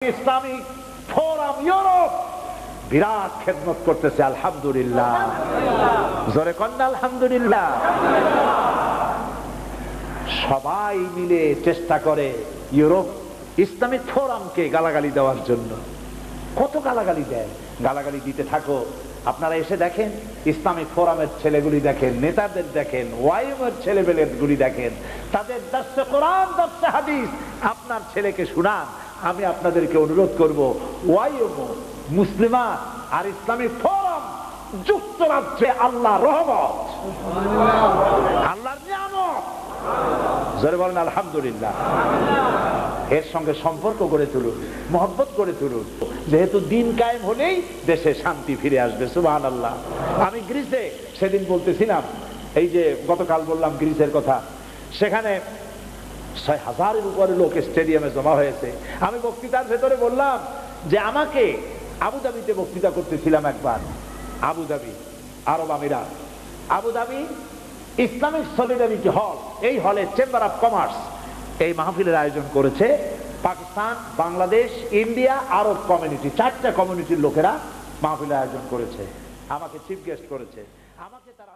Islamic forum Europe বিরাট খেদমত করতেছে, আলহামদুলিল্লাহ। জোরে কন্যা আলহামদুলিল্লাহ। সবাই মিলে চেষ্টা করে ইউরোপ ইসলামিক ফোরামকে গালাগালি দেওয়ার জন্য। কত গালাগালি দেয়, গালাগালি দিতে থাকো। আপনারা এসে দেখেন, ইসলামিক ফোরামের ছেলেগুলি দেখেন, নেতাদের দেখেন, ওয়াইমের ছেলেবেলেগুলি দেখেন, তাদের দর্শে কোরআন দর্শে হাদিস আপনার ছেলেকে শুনান। আমি আপনাদেরকে অনুরোধ করব, ওয়াইএমও মুসলিমা আর ইসলামিক ফোরাম যুক্তরাজ্যে আল্লাহর রহমত, আল্লাহর নিয়ামত। জোরে বলেন আলহামদুলিল্লাহ। এর সঙ্গে সম্পর্ক গড়ে তুলুন, মহব্বত করে তুলুন, যেহেতু দিন কায়েম হলেই দেশে শান্তি ফিরে আসবে। সুবহানাল্লাহ। আমি গ্রিসে সেদিন বলতেছিলাম, এই যে গতকাল বললাম গ্রিসের কথা, সেখানে ৬,০০০-এর উপরে লোক স্টেডিয়ামে জমা হয়েছে। আমি বক্তৃতার ভেতরে বললাম যে আমাকে আবুধাবিতে বক্তৃতা করতেছিলাম একবার, আবুধাবি, আরব আমিরাত, আবুধাবি ইসলামিক সলিডারিটি হল, এই হলে চেম্বার অফ কমার্স এই মাহফিলের আয়োজন করেছে। পাকিস্তান, বাংলাদেশ, ইন্ডিয়া, আরব কমিউনিটি, 4টা কমিউনিটির লোকেরা মাহফিলের আয়োজন করেছে, আমাকে চিফ গেস্ট করেছে। আমাকে তারা